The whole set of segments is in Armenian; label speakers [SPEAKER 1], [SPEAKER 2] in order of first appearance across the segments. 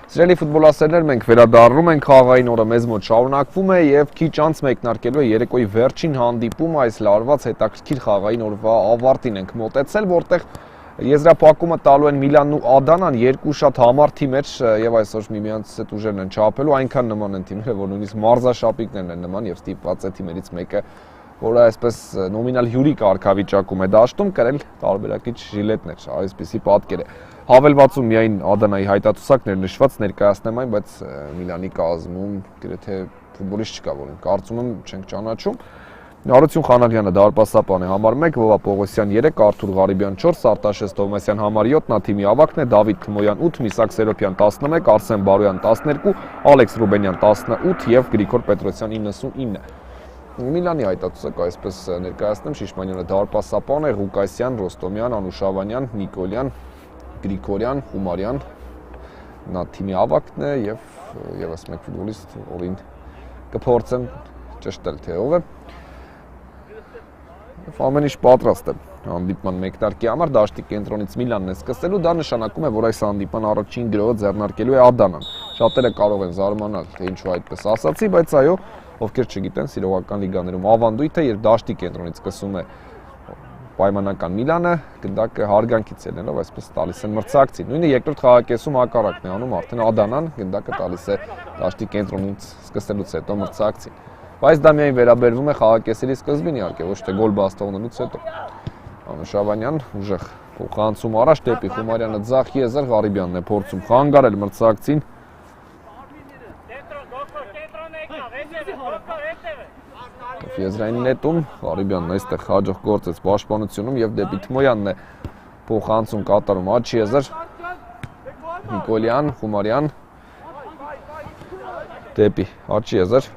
[SPEAKER 1] Սիրելի ֆուտբոլասերներ, մենք վերադառնում ենք խաղային օրը մեզ մոտ շարունակվում է եւ քիչ անց մեկնարկելու է երեկոյի վերջին հանդիպումը այս լարված հետաքրքիր խաղային օրվա ավարտին ենք մոտեցել, որտեղ եզրափակումը տալու են Միլանն ու Ադանան, երկու շատ համառ թիմեր եւ այսօր միմյանց հետ ուժերն են չափելու, այնքան նման են թիմերը, որ նույնիսկ մարզաշապիկներն են նման եւ ստիպված է թիմերից մեկը, որը այսպես նոմինալ հյուրի կարգավիճակում է դաշտում, կրել տարբերակիչ ժիլետներ, այսպիսի պատկեր է։ Հավելվածում միայն Ադանայի հայտատուսակներ նշված ներկայացնեմ այն, բայց Միլանի կազմում գրեթե ֆուտբոլիստ չկա, որին կարծում եմ չենք ճանաչում։ Արություն Խանաղյանը դարպասապան է համար 1, Վովա Պողոսյան 3, Արթուր Ղարիբյան 4, Արտաշես Թովմասյան համար 7, Նաթիմի ավագն է, Դավիթ Թմոյան 8, Միսակ Սերոփյան 11, Արսեն Բարոյան 12, Ալեքս Ռուբենյան 18 եւ Գրիգոր Պետրոսյան 99։ Միլանի հայտատուսակ այսպես ներկայացնեմ, Շիշմանյանը դարպասապան է, Ղուկասյան, Ռոստոմյան, Անուշավանյան, Նիկոլյան, Գրիգորյան, Խումարյան, Նաթիմի ավագն է եւ եւս մեկ ֆուտբոլիստ, որին կփորձեմ ճշտել թե ով է։ Ամեն ինչ պատրաստ է հանդիպման մեկնարկի համար, դաշտի կենտրոնից Միլանն է սկսելու, դա նշանակում է, որ այս հանդիպման առաջին գրոհը ձեռնարկելու է Ադանան։ Շատերը կարող են զարմանալ, թե ինչու այդպես ասացի, բայց այո, ովքեր չգիտեն, սիրողական լիգաներում ավանդույթ է, երբ դաշտի կենտրոնից սկսում է պայմանական Միլանը, գնդակը հարգանքից ելնելով այսպես տալիս են մրցակցին։ Նույնը երկրորդ խաղակեսում հակառակն է անում, արդեն Ադանան գնդակը տալիս է դաշտի կենտրոնից սկսելուց հետո մրցակցին։ Բայց դա միայն վերաբերվում է խաղակեսերի սկզբին, իհարկե, ոչ թե գոլ բաստողնելուց հետո։ Անուշավանյան ուժեղ փոխանցում առաջ դեպի Խումարյանը ձախ եզր, Ղարիբյանն է փորձում խանգարել մրցակցին։ Եզրային նետում Ղարիբյանն այստեղ հաջող գործեց պաշտպանությունում եւ դեպի Թմոյանն է փոխանցում կատարում աջ եզր, Նիկոլյան, Խումարյան դեպի աջ եզր։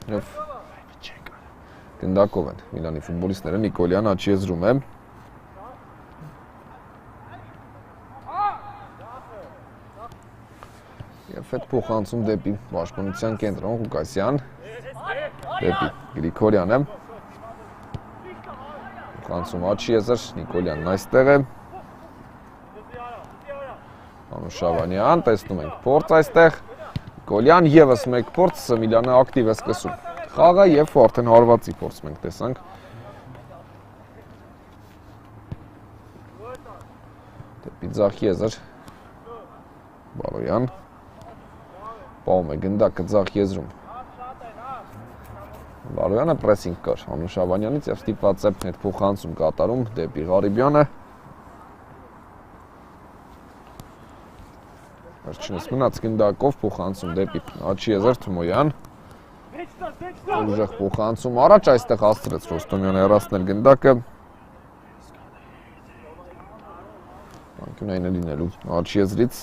[SPEAKER 1] Եվ գնդակով են Միլանի ֆուտբոլիստները, Նիկոլյան աջ եզրում է։ Եվ հետ փոխանցում դեպի պաշտպանության կենտրոն Ղուկասյան, դեպի Գրիգորյանը, փոխանցում աջ եզր, Նիկոլյանն այստեղ է, Անուշավանյան, տեսնում ենք փորձ այստեղ, Նիկոլյան եւս մեկ փորձ, Միլանը ակտիվ է սկսում խաղը եւ արդեն հարվածի փորձ մենք տեսանք։ Դեպի ձախ եզր, Բարոյան պահում է գնդակը ձախ եզրում։ Բարոյանը պրեսինգ կար Անուշավանյանից եւ ստիպված է հետ փոխանցում կատարում դեպի Ղարիբյանը։ Վերջինս մնաց գնդակով փոխանցում դեպի աջ եզր Թմոյան։ Ուժեղ փոխանցում առաջ այստեղ հասցրեց Ռոստոմյանը հեռացնել գնդակը։ Անկյունային է լինելու աջ եզրից։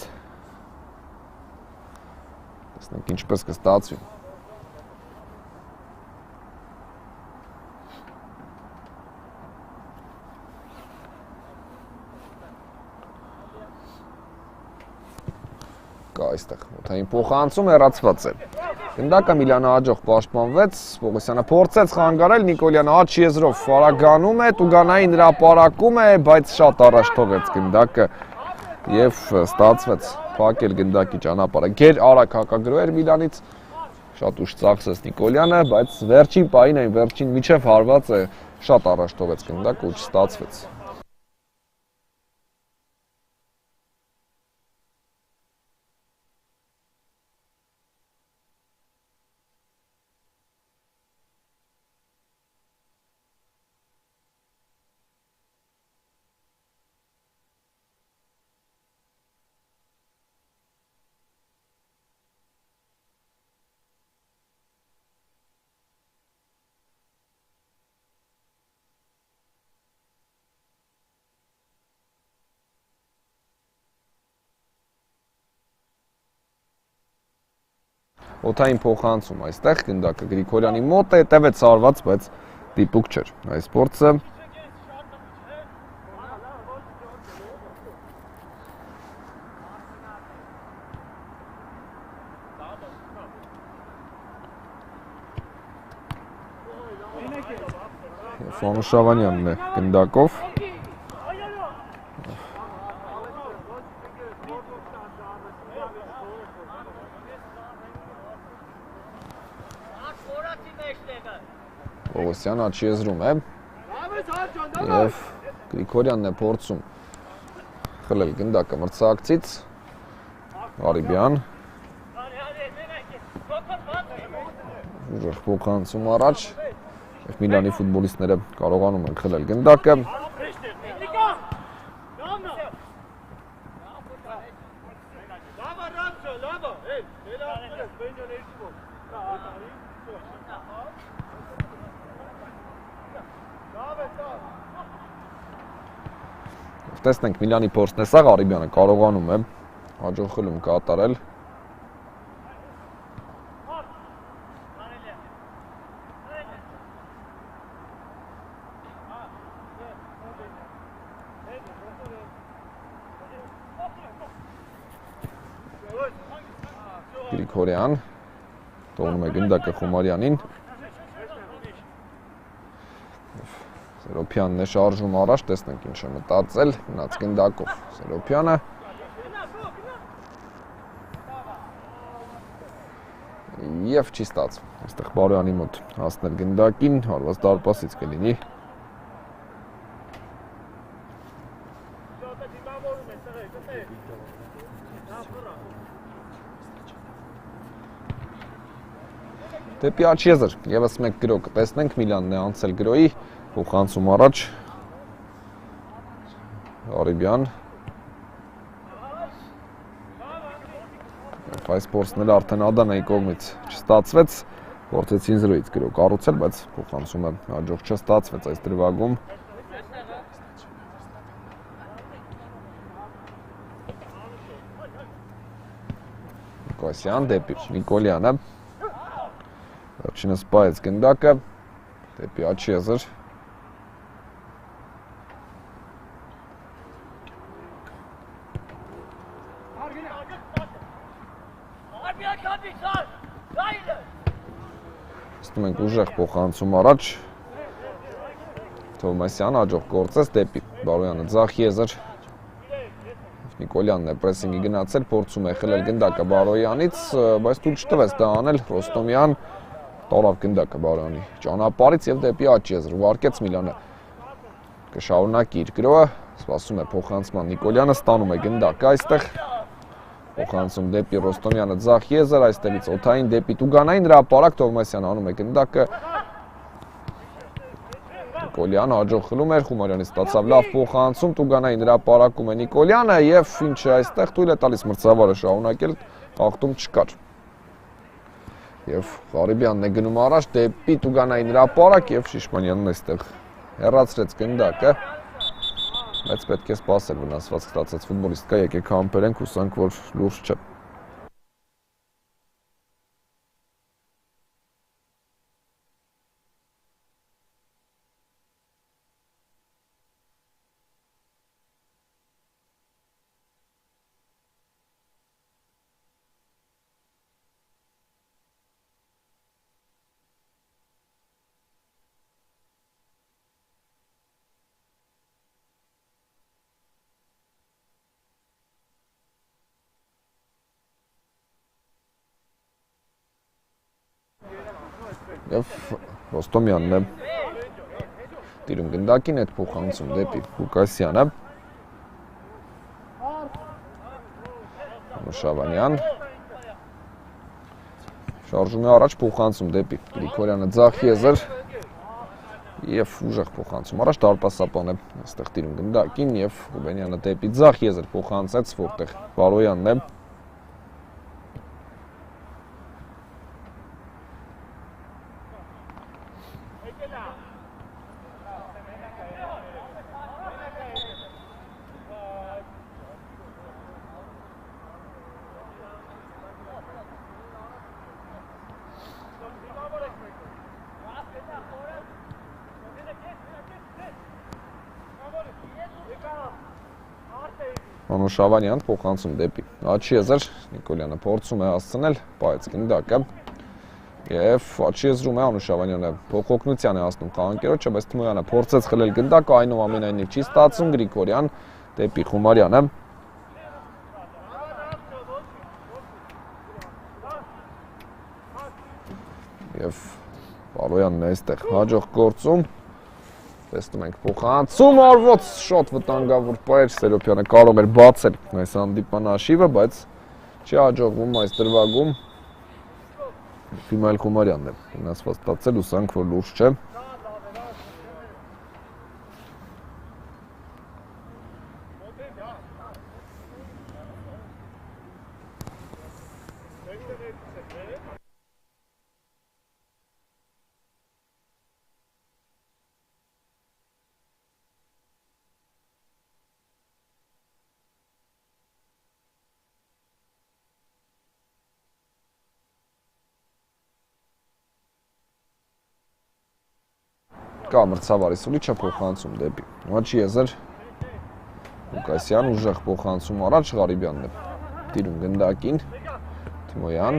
[SPEAKER 1] Տեսնենք ինչպես կստացվի։ Կա այստեղ օդային փոխանցում հեռացված է։ Գնդակը Միլանը հաջող պաշտպանվեց, Պողոսյանը փորձեց խանգարել, Նիկոլյանը աջ եզրով ֆարագանում է, Տուգանային հրապարակում է, բայց շատ առաջ թողեց գնդակը եւ ստացվեց փակել գնդակի ճանապարհը։ Գեր արագ հակագրոհ էր Միլանից, շատ ուշ ծախսեց Նիկոլյանը, բայց վերջին պահին այն վերջին միջև հարվածը շատ առաջ թողեց գնդակը ու չստացվեց։ Օդային փոխանցում այստեղ գնդակը Գրիգորյանի մոտ է, տևեց հարված, բայց դիպուկ չէր այս փորձը։ Անուշավանյանն է գնդակով։ Պողոսյանը աչքի եզրում է և Գրիգորյանն է փորձում խլել գնդակը մրցակցից Ղարիբյան ուժեղ փոխանցում առաջ և Միլանի ֆուտբոլիստները կարողանում են խլել գնդակը Տեսնենք Միլանի փորձն է սա Ղարիբյանը կարողանում է հաջող խլում կատարել Գրիգորյան թողնում է գնդակը Խոմարյանին Սերոփյանն է շարժում առաջ, տեսնենք ինչ է մտածել, մնաց գնդակով Սերոփյանը և չի ստացվում, այստեղ Բարոյանի մոտ հասնել գնդակին, հարված դարպասից կլինի Դեպի Աչիեզր, ևս մեկ գրո կտեսնենք, Միլանն է անցել գրոյի, փոխանցում առաջ, Ղարիբյան, այս փորձն էլ արդեն Ադանայի կողմից չստացվեց, փորձեցին զրոյից գրո կառուցել, բայց փոխանցումը հաջող չստացվեց այս դրվագում, Նիկոսյան դեպի Նիկոլյանը, Վերջինս պայեց գնդակը, դեպի Աչիեզր, Ստում ենք ուժեղ փոխանցում առաջ, Թովմասյան հաջող գործեց դեպի Բարոյանը ձախ եզր, Նիկոլյանն է պրեսինգի գնացել, փորձում է խլել գնդակը Բարոյանից, բայց թույլ չտվեց դա անել, Ռոստոմյան տարավ գնդակը Բարոյանի ճանապարհից և դեպի Աչիեզր, ուղարկեց Միլանը կշարունակի իր գրոհը, սպասում է փոխանցման Նիկոլյանը, ստանում է գնդակը այստեղ, փոխանցում դեպի Ռոստոմյանը ձախ եզր, այստեղից օդային դեպի Տուգանային հրապարակ, Թովմասյանը անում է գնդակը, Նիկոլյանը հաջող խլում էր, Խոմարյանից ստացավ լավ փոխանցում, Տուգանային հրապարակում է Նիկոլյանը և ինչը այստեղ թույլ է տալիս մրցավարը շարունակել, խաղթում չկար։ Եվ Ղարիբյանն է գնում առաջ դեպի Տուգանային հրապարակ և Շիշմանյանն այստեղ հեռացրեց գնդակը, բայց պետք է սպասել վնասված ստացած ֆուտբոլիստ կա, եկեք համբերենք, հուսանք, որ լուրջ չէ։ Եվ Ռոստոմյանն է տիրում գնդակին, այդ փոխանցում դեպի Ղուկասյանը, Շավանյան, շարժում է առաջ փոխանցում դեպի Գրիգորյանը ձախ եզր և ուժեղ փոխանցում առաջ դարպասապան է այստեղ տիրում գնդակին և Ռուբենյանը դեպի ձախ եզր փոխանցեց, որտեղ Բարոյանն է Շավանյան փոխանցում դեպի Աչիեզր, Նիկոլյանը փորձում է հասցնել, պայեց գնդակը և Աչիեզրում է Շավանյանը փոխօգնության է հասնում խաղանկերոջը, բայց Թմոյանը փորձեց խլել գնդակը, այնուամենայնիվ չի ստացվում, Գրիգորյան դեպի Խոմարյանը և Բարոյանն է այստեղ հաջող գործում։ Տեսնում ենք փոխանցում արվոց շոտ վտանգավոր պայր Սերոփյանը կարող էր բացել այս հանդիպան հաշիվը, բայց չի հաջողվում այս դրվագում։ Ֆիմայել Խումարյանն է վնասված ստացել, հուսանք որ լուրջ չէ։ Կա մրցավարի Սուլիչը փոխանցում դեպի Նոչի Եզր Ղուկասյան ուժեղ փոխանցում առաջ Ղարիբյանն է տիրում գնդակին Թմոյան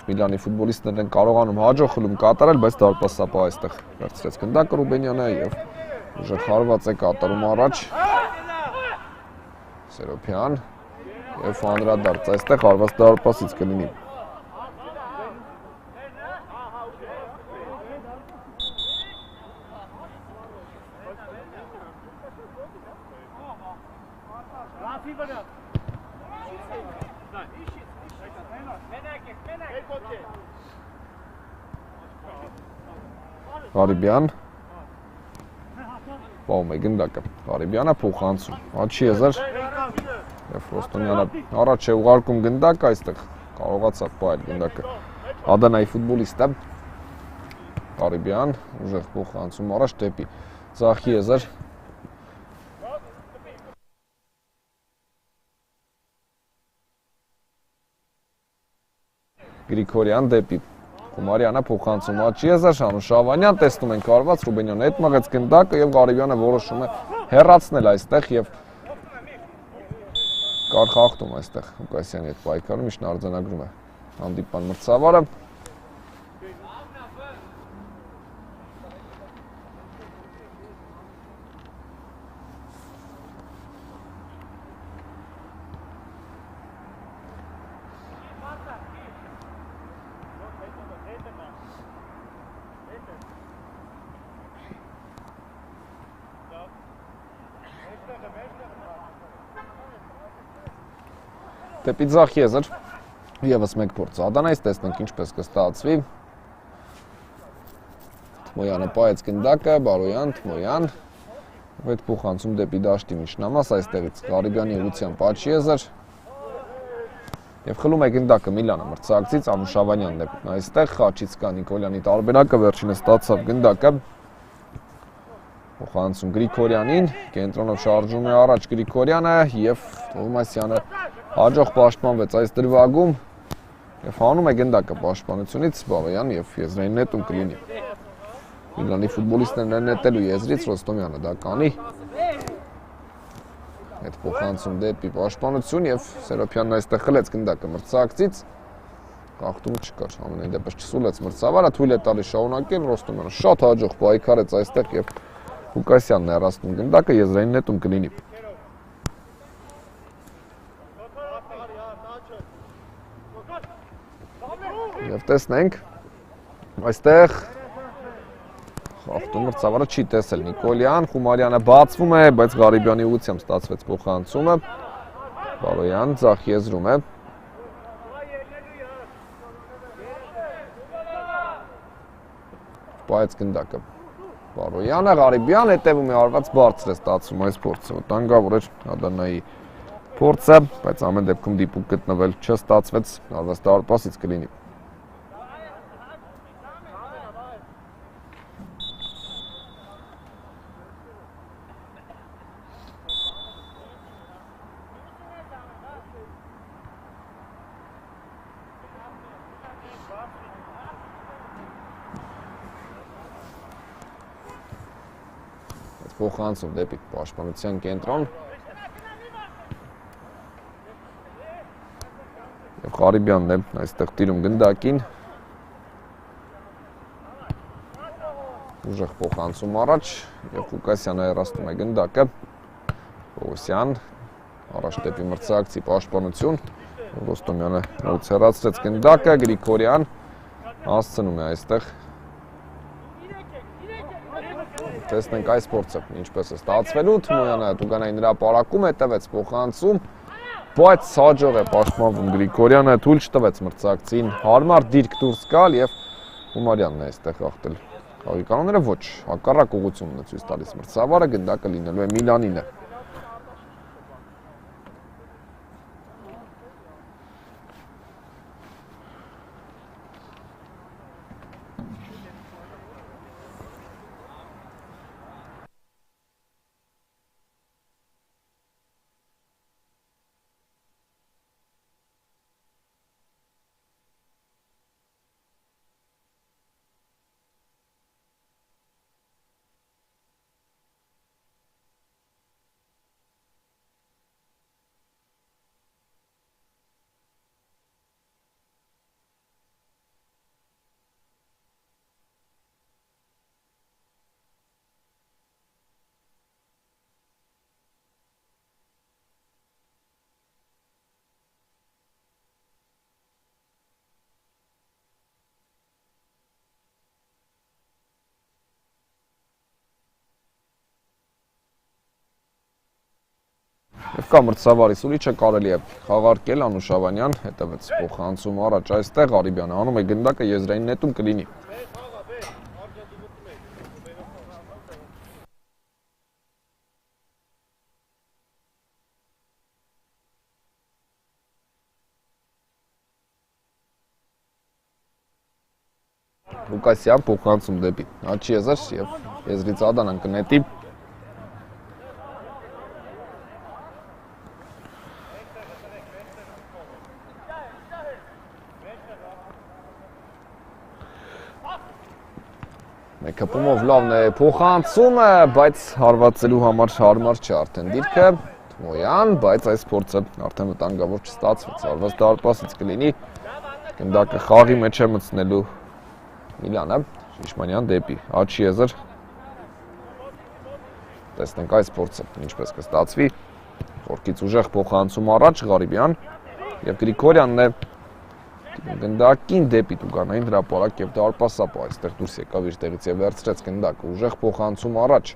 [SPEAKER 1] Միլանի ֆուտբոլիստներն են կարողանում հաջող խլում կատարել, բայց դարպասապահ այստեղ վերցրեց գնդակը Ռուբենյանը եւ ուժեղ հարված է կատարում առաջ Սերոփյան եւ անդրադարձ այստեղ հարված դարպասից կլինի Ղարիբյան Պահում է գնդակը Ղարիբյանը փոխանցում Աչի Եզր եւ Ռոստոմյանը առաջ է ուղարկում գնդակը այստեղ կարողացավ պահել գնդակը Ադանայի ֆուտբոլիստը Ղարիբյան ուժեղ փոխանցում առաջ դեպի Ձախի Եզր Գրիգորյան դեպի Խումարյանը փոխանցում Աչի Եզր Շանուշ Ավանյան տեսնում ենք արված Ռուբենյանը հետ մղեց գնդակը եւ Ղարիբյանը որոշում է հեռացնել այստեղ եւ կար խախտում այստեղ Ղուկասյանի հետ պայքարում միշտ արձանագրում է հանդիպան մրցավարը Դեպի Ձախ Եզր եւս մեկ փորձ Ադանայից տեսնենք ինչպես կստացվի Թմոյանը պահեց գնդակը Բարոյան Թմոյան այդ փոխանցում դեպի դաշտի միջնամաս այստեղից Ղարիբյանի ուղղությամբ Աչի Եզր եւ խլում է գնդակը Միլանը մրցակցից Անուշ Ավանյանն է այստեղ Խաչից կա Նիկոլյանի տարբերակը վերջինս ստացավ գնդակը Փոխանցում Գրիգորյանին կենտրոնով շարժում է առաջ Գրիգորյանը եւ Թովմասյանը Հաջող պաշտպանվեց այս դրվագում եւ հանում է գնդակը պաշտպանությունից Բարոյան եւ եզրային նետում կլինի Միլանի ֆուտբոլիստներն են նետելու եզրից Ռոստոմյանը դա կանի Այդ փոխանցում դեպի պաշտպանություն եւ Սերոփյանն այստեղ խլեց գնդակը մրցակցից Խախտում չկար ամենայն դեպս չսուլեց մրցավարը թույլ է տալի շարունակել Ռոստոմյանը շատ հաջող պայքարեց այստեղ եւ Ղուկասյանն է հեռացնում գնդակը եզրային նետում կլինի Եվ տեսնենք, այստեղ խախտում մրցավարը չի տեսել Նիկոլյան, Խումարյանը բացվում է, բայց Ղարիբյանի ուղղությամբ ստացվեց փոխանցումը, Բարոյան Ձախ Եզրում է, պահեց գնդակը, Բարոյանը, Ղարիբյան հետևում է արված բարձր է ստացվում այս փորձը, վտանգավոր էր Ադանայի փորձը, բայց ամեն դեպքում դիպուկ գտնվել չստացվեց, արված դարպասից կլինի Փոխանցում դեպի պաշտպանության կենտրոն եւ Ղարիբյանն է այստեղ տիրում գնդակին ուժեղ փոխանցում առաջ եւ Ղուկասյանը հեռացնում է գնդակը Պողոսյան առաջ դեպի մրցակցի պաշտպանություն Ռոստոմյանը նույնպես հեռացրեց գնդակը Գրիգորյան Հասցնում է այստեղ։ Տեսնենք այս փորձը ինչպես է ստացվելու, Թմոյանը Տուգանային հրապարակում հետևեց փոխանցում, բայց հաջող է պաշտպանվում Գրիգորյանը, թույլ չտվեց մրցակցին հարմար դիրք դուրս գալ եւ Խումարյանն է այստեղ հաղթել։ Խաղի կանոնները ոչ, հակառակ ուղղությունն է ցույց տալիս մրցավարը, գնդակը լինելու է Միլանինը։ Եվ կա մրցավարի սուրիչը կարելի է խաղարկել Անուշավանյան, հետևեց փոխանցում առաջ այստեղ, Արիբյանը հանում է գնդակը եզրային նետում կլինի։ Լուկասյան փոխանցում դեպի Աչի եզր եւ եզրից Ադանան կնետի։ Մեկապումով լավն է փոխանցումը, բայց հարվածելու համար հարմար չէ արդեն դիրքը, Թմոյան, բայց այս փորձը արդեն վտանգավոր չստացվեց, հարված դարպասից կլինի, գնդակը խաղի մեջ է մտցնելու Միլանը, Շիշմանյան դեպի Աչի եզր, տեսնենք այս փորձը ինչպես կստացվի, խորքից ուժեղ փոխանցում առաջ, Ղարիբյան և Գրիգորյանն է գնդակին դեպի Տուգանային հրապարակ եւ դարպասապ այստեղ դուրս եկավ իր տեղից եւ վերցրեց գնդակը ուժեղ փոխանցում առաջ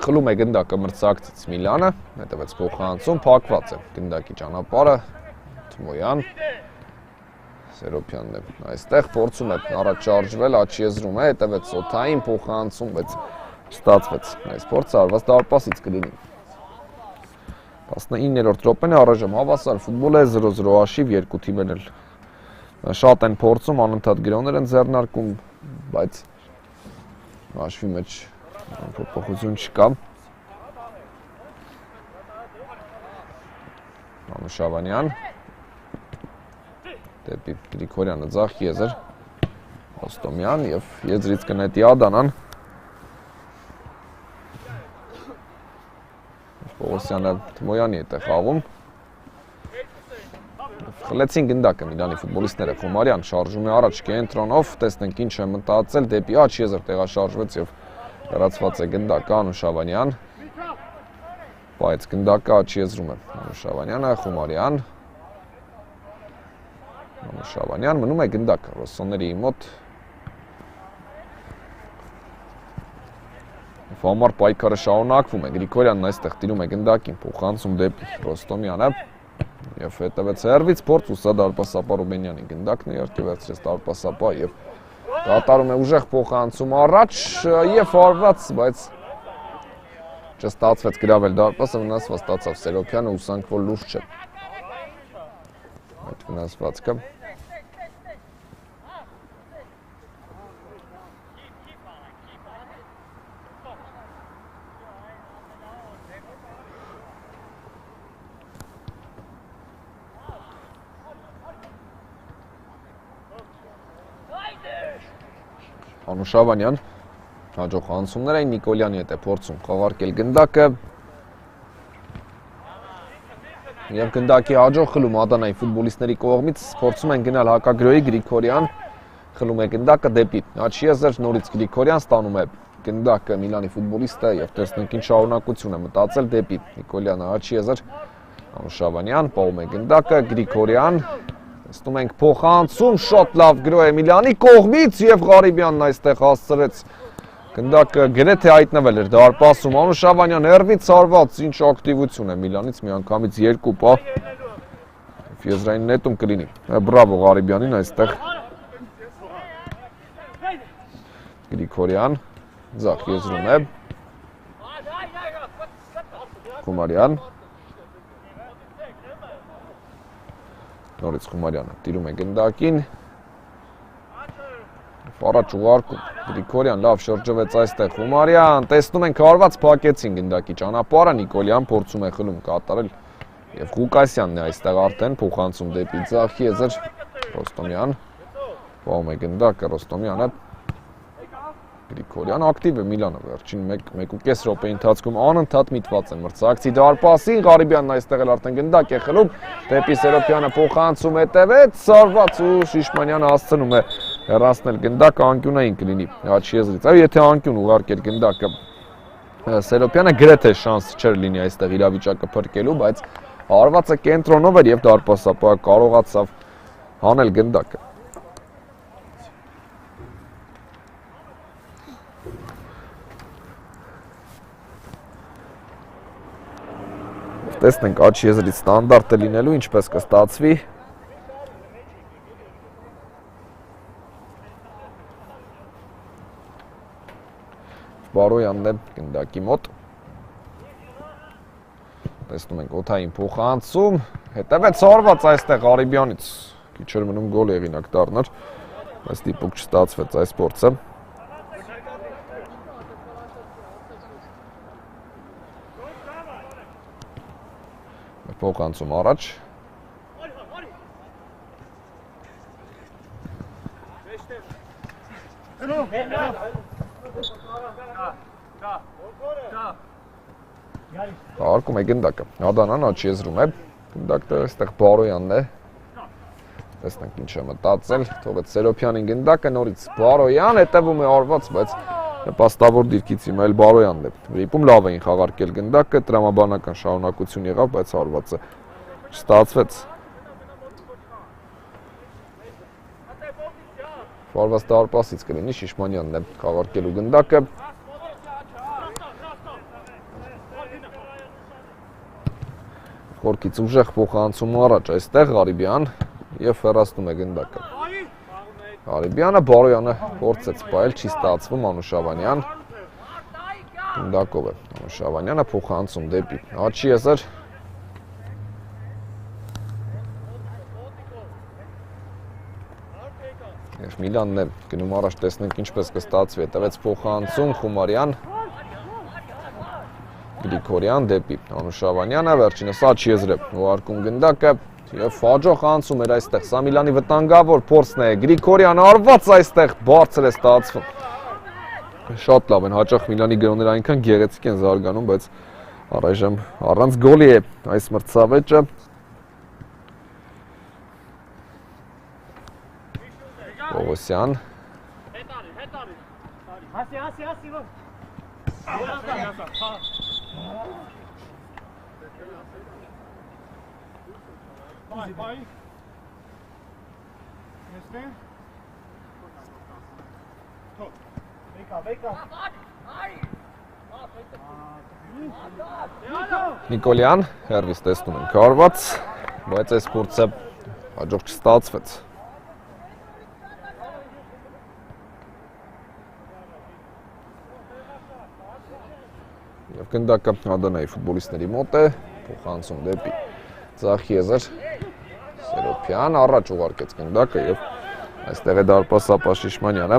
[SPEAKER 1] խլում է գնդակը մրցակցից Միլանը հետևեց փոխանցում փակված է գնդակի ճանապարհը Թմոյան Սերոփյանն է այստեղ փորձում է առաջ շարժվել Աչի եզրում է հետևեց Սոթային փոխանցում բայց չստացվեց այս փորձը արված դարպասից կլինի 19-րդ րոպեն է առայժմ հավասար ֆուտբոլ է 0-0 հաշիվ երկու թիմերն էլ շատ են փորձում անընդհատ գրոներ են ձեռնարկում բայց հաշվի մեջ փոփոխություն չկա Անուշավանյան դեպի Գրիգորյանը ձախ եզր Ոստոմյան եւ եզրից կնետի Ադանան Պողոսյանը Թմոյանի հետ է խաղում խլեցին գնդակը Միլանի ֆուտբոլիստները Խումարյան շարժում է առաջ կենտրոնով տեսնենք ինչ է մտածել դեպի Աչի եզր տեղաշարժվեց եւ հեռացված է գնդակը Անուշավանյան բայց գնդակը Աչի եզրում է Անուշավանյանը Խումարյան Անուշավանյան մնում է գնդակը ռոսոների մոտ Համար պայքարը շարունակվում է, Գրիգորյանն այստեղ տիրում է գնդակին, փոխանցում դեպի Ռոստոմյանը եւ հետևեց հերվից փորձ ուսա դարպասապա Ռուբենյանի գնդակն է իհարկե վերցրեց դարպասապա եւ կատարում է ուժեղ փոխանցում առաջ եւ հարված, բայց չստացվեց գրավել դարպասը, վնասված ստացավ Սերոփյանը, ուսանք որ լուրջ չէ։ Այդ վնասվածքը Անուշավանյան հաջող անցումներ էին Նիկոլյանի հետ է փորձում խաղարկել գնդակը եւ գնդակի հաջող խլում Ադանայի ֆուտբոլիստների կողմից փորձում են գնալ հակագրոյի Գրիգորյան խլում է գնդակը դեպի Աչի եզր նորից Գրիգորյան ստանում է գնդակը Միլանի ֆուտբոլիստը եւ տեսնենք ինչ շարունակություն է մտածել դեպի Նիկոլյանը Աչի եզր Անուշավանյան պահում է գնդակը Գրիգորյան Տեսնում ենք փոխանցում, շոտ լավ գրո Էմիլյանի կողմից եւ Ղարիբյանն այստեղ հասցրեց գնդակը գրեթե հայտնվել էր դարպասում Անուշավանյան հերվից արված ինչ ակտիվություն Էմիլյանից միանգամից երկու պահ Եզրային նետում կլինի բրավո Ղարիբյանին այստեղ Գրիգորյան ձախ եզրում է Խումարյան Նորից Խումարյանը տիրում է գնդակին Առաջ ուղարկում Գրիգորյան լավ շրջվեց այստեղ Խումարյան տեսնում ենք հարված փակեցին գնդակի ճանապարհը Նիկոլյան փորձում է խլում կատարել եւ Ղուկասյանն է այստեղ արդեն փոխանցում դեպի ձախ եզր Ռոստոմյան Պահում է գնդակը Ռոստոմյանը Գրիգորյան ակտիվ է Միլանը վերջին 1.5 րոպեի ընթացքում անընդհատ միտված են մրցակցի դարպասին Ղարիբյանն այստեղ էլ արդեն գնդակ է խլում դեպի Սերոպյանը փոխանցում հետևեց Սարված ու Շիշմանյանը հասցնում է հեռացնել գնդակը անկյունային կլինի աջ եզրից այո եթե անկյուն ուղարկեր գնդակը Սերոպյանը գրեթե շանս չէր լինի այստեղ իրավիճակը փրկելու բայց հարվածը կենտրոնով էր եւ դարպասապահը կարողացավ հանել գնդակը Տեսնենք աջ եզրից ստանդարտ է լինելու, ինչպես կստացվի։ Բարոյանն է գնդակի մոտ։ Տեսնում ենք օդային փոխանցում, հետևեց հարված այստեղ Ղարիբյանից։ Քիչ էր մնում գոլ եղինակ դառնար, բայց դիպուկ չստացվեց այս փորձը։ Փոխանցում առաջ Հարկում է գնդակը Ադանան աջ եզրում է գնդակը այստեղ Բարոյանն է տեսնենք ինչ է մտածել թողեց Սերոպյանին գնդակը նորից Բարոյան հետևում է արված բայց նպաստավոր դիրքից հիմա էլ Բարոյանն է վիպում լավ էին խաղարկել գնդակը տրամաբանական շարունակություն եղավ բայց հարվածը չստացվեց Վարված դարպասից կլինի Շիշմանյանն է խաղարկելու գնդակը Խորքից ուժեղ փոխանցում առաջ այստեղ Ղարիբյան եւ հեռացնում է գնդակը Ղարիբյանը Բարոյանը փորձեց պայել չի ստացվում Անուշավանյան գնդակով է Անուշավանյանը փոխանցում դեպի աջ եզր Եվ Միլանն է գնում առաջ տեսնենք ինչպես կստացվի հետևեց փոխանցում Խումարյան Գրիգորյան դեպի Անուշավանյանը վերջինս աջ եզր է ուղարկում գնդակը Եվ հաջող անցում էր այստեղ Սա Միլանի վտանգավոր փորձն է Գրիգորյան արված այստեղ բարձր է ստացվում Շատ լավ են հաճախ Միլանի գրոները այնքան գեղեցիկ են զարգանում բայց առայժմ առանց գոլի է այս մրցավեճը Պողոսյան Նիկոլյան հերվից տեսնում ենք հարված, բայց այս փորձը հաջող չստացվեց Եվ գնդակը Ադանայի ֆուտբոլիստների մոտ է, փոխանցում դեպի ձախ եզր Սերոպյան առաջ ուղարկեց գնդակը եւ այստեղ է դարպասապահ Շիշմանյանը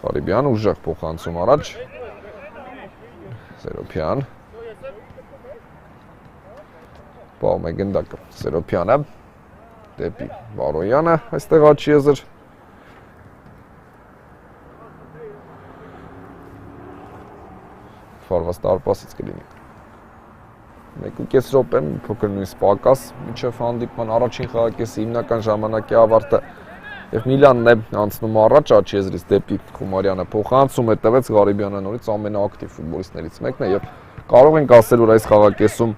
[SPEAKER 1] Ղարիբյան ուժեղ փոխանցում առաջ Սերոպյան Պահում է գնդակը Սերոպյանը դեպի Բարոյանը այստեղ աջ եզր Վարված դարպասից կլինի 1.5 րոպե փոքր նույնիսկ պակաս մինչև հանդիպման առաջին խաղակեսի հիմնական ժամանակի ավարտը Եվ Միլանն է անցնում առաջ աչքի եզրից դեպի Խումարյանը փոխանցում, հետևեց Ղարիբյանը նորից ամենաակտիվ ֆուտբոլիստներից մեկն է եւ կարող ենք ասել, որ այս խաղակեսում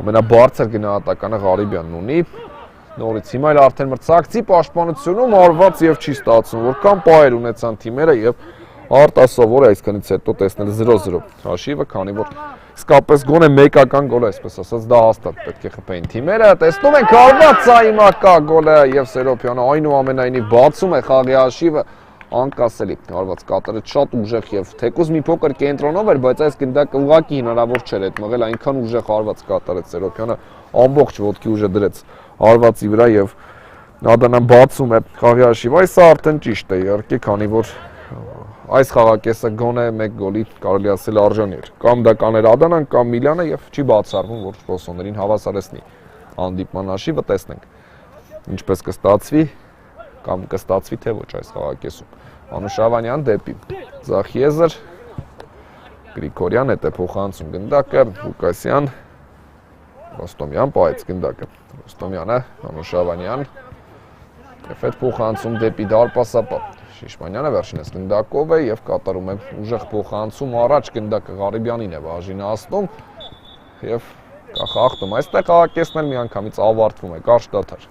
[SPEAKER 1] ամենաբարձր գնահատականը Ղարիբյանն ունի։ Նորից հիմա էլ արդեն մրցակցի պաշտպանությունում արված եւ չի ստացվում, որքան պահեր ունեցան թիմերը եւ արտասովոր է այսքանից հետո տեսնել 0-0 հաշիվը, քանի որ իսկապես գոնե մեկական գոլ է, այսպես ասած, դա հաստատ պետք է խփեին թիմերը։ Տեսնում ենք հարվածա հիմա կա գոլը եւ Սերոփյանը այնուամենայնիվ բացում է խաղի հաշիվը, անկասելի հարված կատարեց շատ ուժեղ եւ թեկուզ մի փոքր կենտրոնով էր, բայց այս գնդակը ուղղակի հնարավոր չէր այդ մղել, այնքան ուժեղ հարված կատարեց Սերոփյանը, ամբողջ ոտքի ուժը դրեց հարվածի վրա եւ Ադանան բացում է խաղի հաշիվը։ Այս արդեն ճիշտ է իհարկե, քանի որ այս խաղակեսը գոնե մեկ գոլի կարելի ասել արժանի էր։ Կամ դա կաներ Ադանան, կամ Միլանը եւ չի բացառվում, որ ռոսոներին հավասարեցնի հանդիպման հաշիվը, տեսնենք ինչպես կստացվի կամ կստացվի թե ոչ այս խաղակեսում։ Անուշավանյան դեպի Զախիեզր, Գրիգորյան հետ է փոխանցում գնդակը, Լուկասյան, Ռոստոմյան պահեց գնդակը, Ռոստոմյանը, Անուշավանյան, եւ այդ փոխանցում դեպի դարպասապա Շիշմանյանը վերջինս գնդակով է եւ կատարում է ուժեղ փոխանցում առաջ գնդակը Ղարիբյանին է բաժինը հասնում եւ կախախտում։ Այստեղ խաղակեսն էլ միանգամից ավարտվում է, կարճ դադար։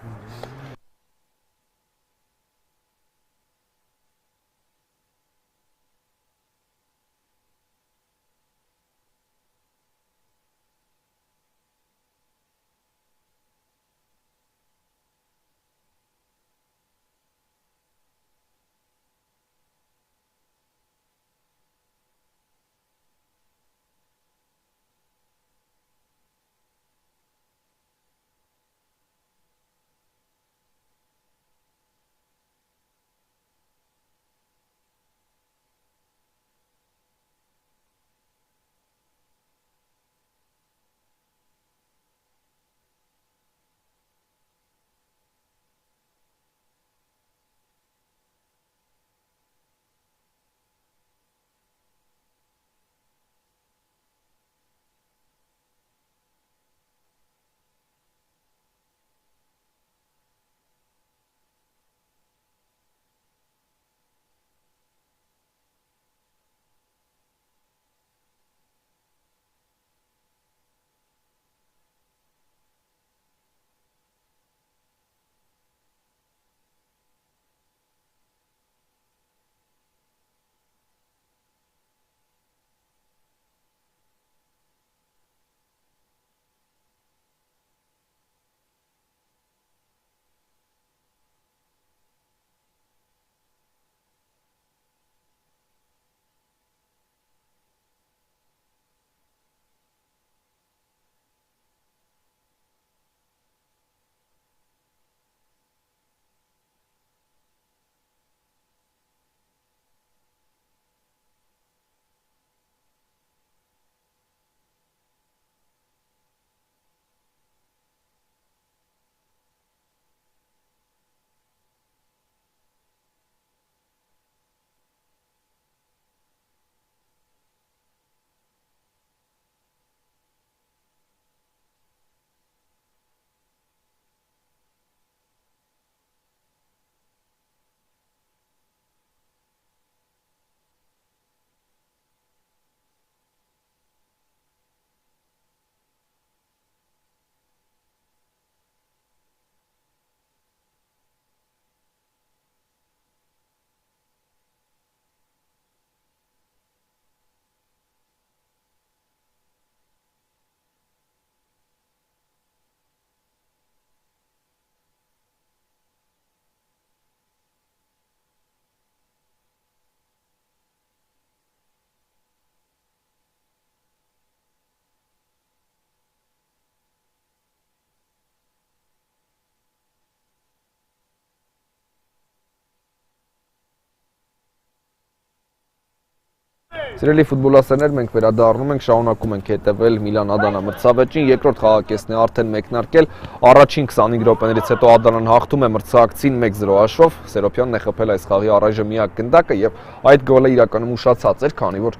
[SPEAKER 1] Սիրելի ֆուտբոլասերներ, մենք վերադառնում ենք, շարունակում ենք հետևել Միլան-Ադանա մրցավեճին, երկրորդ խաղակեսն է արդեն մեկնարկել, առաջին 25 րոպեներից հետո Ադանան հաղթում է մրցակցին 1-0 հաշվով, Սերոփյանն է խփել այս խաղի առայժմ միակ գնդակը եւ այդ գոլը իրականում ուշացած էր, քանի որ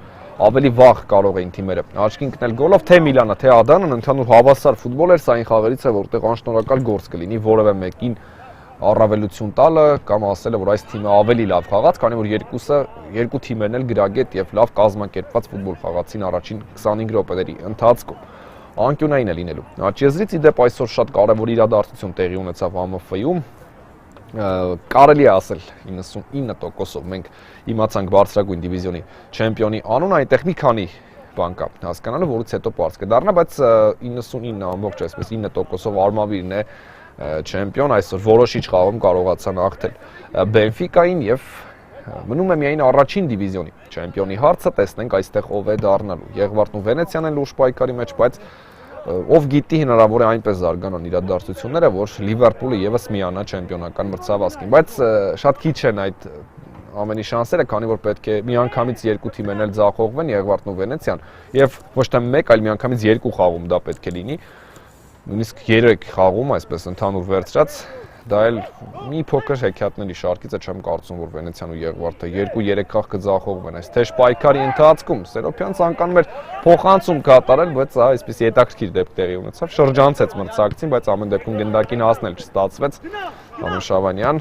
[SPEAKER 1] ավելի վաղ կարող էին թիմերը աչքի ընկնել գոլով, թե Միլանը, թե Ադանան ընդհանուր հավասար ֆուտբոլ էր, սա այն խաղերից է, որտեղ անշնորհակալ գործ կլինի որևէ մեկին առավելություն տալը կամ ասելը, որ այս թիմը ավելի լավ խաղաց, քանի որ երկու թիմերն էլ գրագետ եւ լավ կազմակերպված ֆուտբոլ խաղացին առաջին 25 րոպեների ընթացքում։ Անկյունային է լինելու։ Աչիեզրից իդեպ այսօր շատ կարևոր իրադարձություն տեղի ունեցավ ԱՄՖ-ում։ Կարելի է ասել 99%-ով մենք իմացանք բարձրագույն դիվիզիոնի չեմպիոնի անուն, այնտեղ մի քանի բան կա հասկանալը, որից հետո պարզ կդառնա, բայց 99.9%-ով Արմավիրն է չեմպիոն, այսօր որոշիչ խաղում կարողացան հաղթել Բենֆիկային եւ մնում է միայն առաջին դիվիզիոնի չեմպիոնի հարցը, տեսնենք այստեղ ով է դառնալու։ Եղվարդն ու Վենեցիան են լուրջ պայքարի մեջ, բայց ով գիտի հնարավոր է այնպես զարգանան իրադարձությունները, որ Լիվերպուլը եւս միանա չեմպիոնական մրցավազքին, բայց շատ քիչ են այդ ամենի շանսերը, քանի որ պետք է միանգամից երկու թիմերն էլ ձախողվեն, Եղվարդն ու Վենեցիան, եւ ոչ թե մեկ, այլ միանգամից երկու խաղում դա պետք է լինի։ Նույնիսկ 3 խաղում, այսպես ընդհանուր վերցրած, դա էլ մի փոքր հեքիաթների շարքից է, չեմ կարծում, որ Վենեցիան ու Եղվարդը 2-3 խաղ կձախողվեն այս թեժ պայքարի ընթացքում։ Սերոփյան ցանկանում էր փոխանցում կատարել, բայց այսպես հետաքրքիր դեպք տեղի ունեցավ, շրջանցեց մրցակցին, բայց ամեն դեպքում գնդակին հասնել չստացվեց։ Ամիշավանյան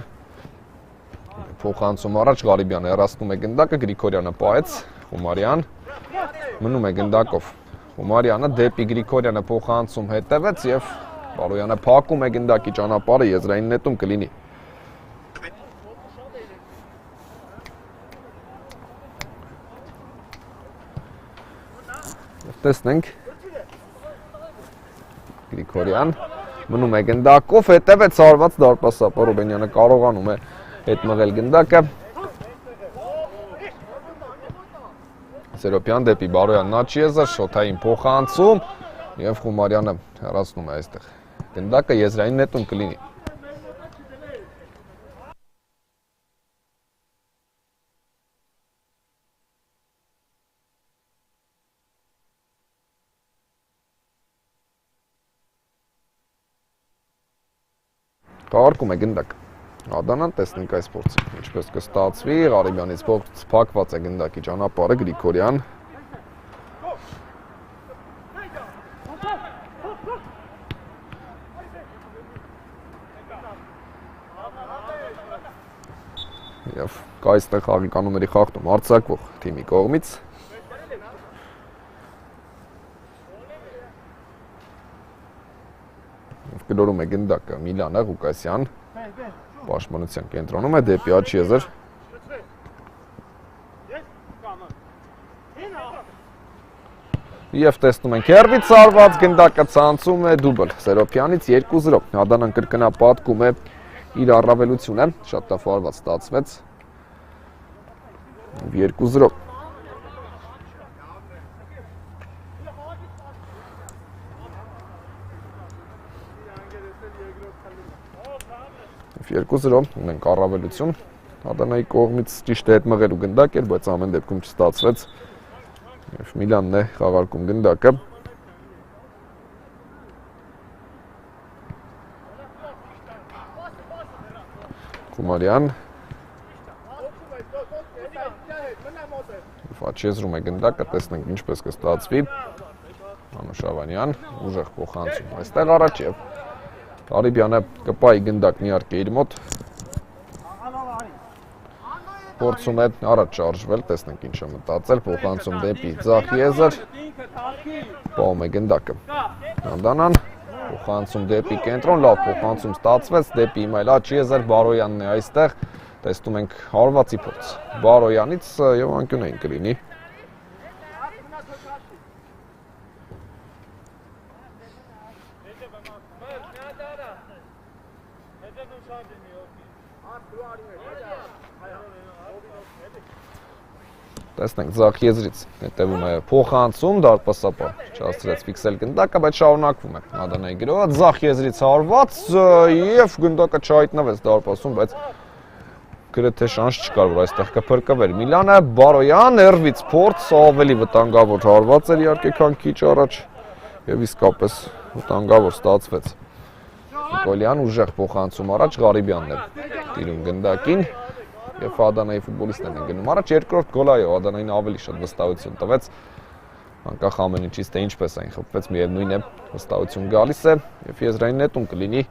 [SPEAKER 1] փոխանցում առաջ, Ղարիբյանը հեռացնում է գնդակը, Գրիգորյանը պահեց, Խումարյան մնում է գնդակով։ Խումարյանը դեպի Գրիգորյանը փոխանցում հետևեց եւ Բարոյանը փակում է գնդակի ճանապարհը, եզրային նետում կլինի։ Տեսնենք Գրիգորյան մնում է գնդակով, հետևեց արված դարպասապը, Ռուբենյանը կարողանում է հետ մղել գնդակը։ Սերոփյան դեպի Բարոյանն Աչիեզը, շոթային փոխանցում եւ Խումարյանը հեռացնում է այստեղ գնդակը, եզրային նետում կլինի։ Կարգում է գնդակ։ Ադանան, տեսնենք այս փորձը ինչպես կստացվի, Ղարիբյանից փակված է գնդակի ճանապարհը, Գրիգորյան։ Եվ կա այստեղ խաղի կանոնների խախտում արձակվող թիմի կողմից։ Գլորում է գնդակը Միլանը, Ղուկասյան, պաշտպանության կենտրոնում է դեպի Աչիեզր։ Եվ տեսնում ենք հեռվից արված գնդակը ցանցում է դուբլ Սերոփյանից 2-0։ Ադանան կրկնապատկում է իր առավելությունը, շատ տավարված ստացվեց 2-0։ 2-0 ունենք առավելություն, Ադանայի կողմից ճիշտ է հետ մղելու գնդակ էր, բայց ամեն դեպքում չստացվեց և Միլանն է խաղարկում գնդակը։ Խումարյան Աչիեզրում է գնդակը, տեսնենք ինչպես կստացվի։ Անուշավանյան, ուժեղ փոխանցում այստեղ առաջ և Ղարիբյանը կպայի գնդակն իհարկե իր մոտ, փորձում է առաջ շարժվել, տեսնենք ինչ է մտածել, փոխանցում դեպի ձախ եզր, պահում է գնդակը Ադանան, փոխանցում դեպի կենտրոն, լավ փոխանցում ստացվեց, դեպի իմայլ Աչիեզր, Բարոյանն է այստեղ, տեսնում ենք հարվածի փորձ Բարոյանից և անկյունային կլինի։ Տեսնենք ձախ եզրից հետևում է փոխանցում, դարպասապահ չհասցրեց ֆիքսել գնդակը, բայց շարունակվում է Ադանայի գրոհը, ձախ եզրից հարված և գնդակը չհայտնվեց դարպասում, բայց գրեթե շանս չկար, որ այստեղ կփրկվեր Միլանը, Բարոյան, հեռվից փորձ, ավելի վտանգավոր հարված էր իհարկե, քան քիչ առաջ և իսկապես վտանգավոր ստացվեց։ Նիկոլյան ուժեղ փոխանցում առաջ, Ղարիբյանն է տիրում գնդակին և Ադանայի ֆուտբոլիստներն են գնում առաջ, երկրորդ գոլը Ադանային ավելի շատ վստահություն տվեց, անկախ ամեն ինչից թե ինչպես այն խփվեց, միևնույն է վստահություն գալիս է և եզրային նետում կլինի։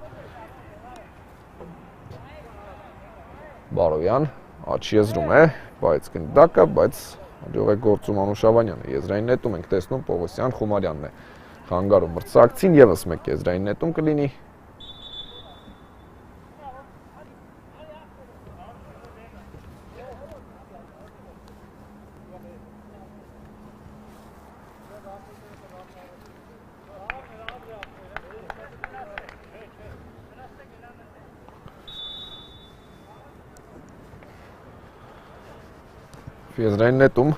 [SPEAKER 1] Բարոյան, աչի եզրում է, բայց գնդակը, բայց հաջող է գործում Անուշավանյանը, եզրային նետում ենք տեսնում Պողոսյան Խումարյանն է խանգարում մրցակցին, ևս մեկ եզրային նետում կլինի։ Եզրային նետում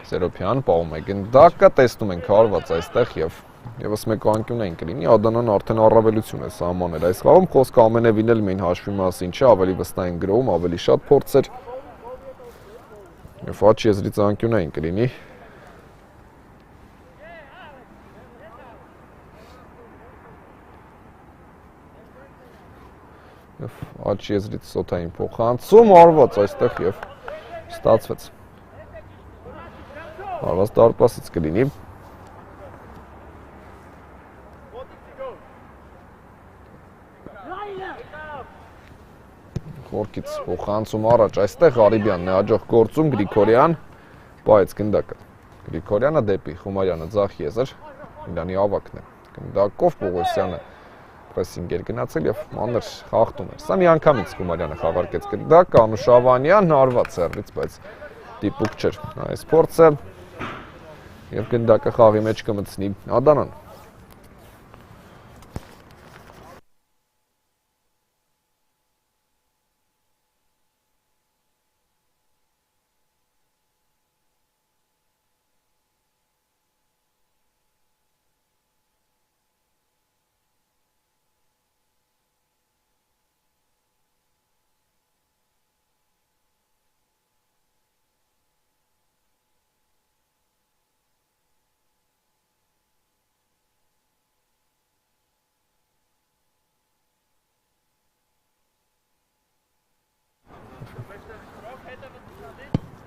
[SPEAKER 1] Սերոփյան պահում է գնդակը, տեսնում ենք հարված այստեղ եւ ևս մեկ անկյունային կլինի, Ադանան արդեն առավելություն է սահմանել այս խաղում, խոսքը ամենևին էլ մին հաշվի մասին չէ, ավելի վստահ են գրովում, ավելի շատ փորձեր եւ աչ եզրից անկյունային կլինի։ Աչ եզրից սոթային փոխանցում, արված այստեղ եւ ստացվեց։ Արված դարպասից կլինի։ Խորքից փոխանցում առաջ այստեղ Ղարիբյանն է հաջող գործում, Գրիգորյան, բայց գնդակը։ Գրիգորյանը դեպի Խումարյանը ձախ եզր, իրանի ավակն է։ Գնդակով Պողոսյանը պրեսինգ էր գնացել եւ մանր խախտում էր։ Սա միանգամից Խումարյանը խաղարկեց գնդակը, Անուշավանյանն արված հեռից, բայց դիպուկ չէր այս փորձը եւ գնդակը խաղի մեջ կմտցնի Ադանան։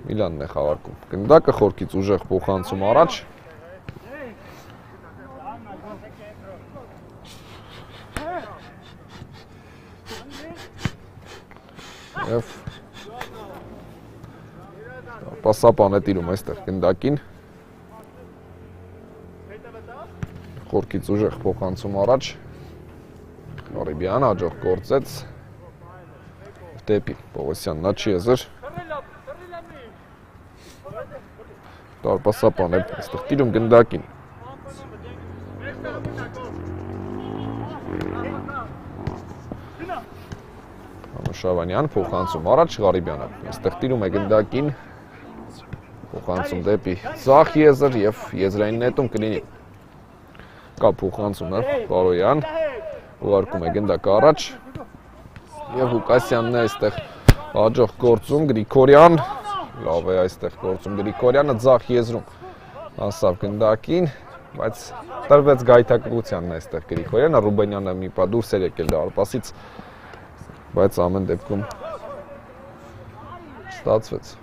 [SPEAKER 1] Միլանն է խաղարկում։ Գնդակը խորքից ուժեղ փոխանցում առաջ։ Եվ պասապան է տիրում այստեղ գնդակին։ Խորքից ուժեղ փոխանցում առաջ։ Ղարիբյան հաջող գործեց։ Դեպի Պողոսյանն աչի եզր։ Դարպասապան է այստեղ տիրում գնդակին։ Անուշավանյան փոխանցում առաջ, Ղարիբյանը այստեղ տիրում է գնդակին, փոխանցում դեպի ձախ եզր եւ եզրային նետում կլինի։ Կա փոխանցումը, Բարոյան ուղարկում է գնդակը առաջ եւ Ղուկասյանն է այստեղ հաջող գործում, Գրիգորյան լավ է այստեղ գործում Գրիգորյանը ձախ եզրում հասավ գնդակին, բայց տրվեց գայթակղությանն այստեղ Գրիգորյանը, Ռուբենյանը մի պա դուրս էր եկել դարպասից, բայց ամեն դեպքում ստացվեց։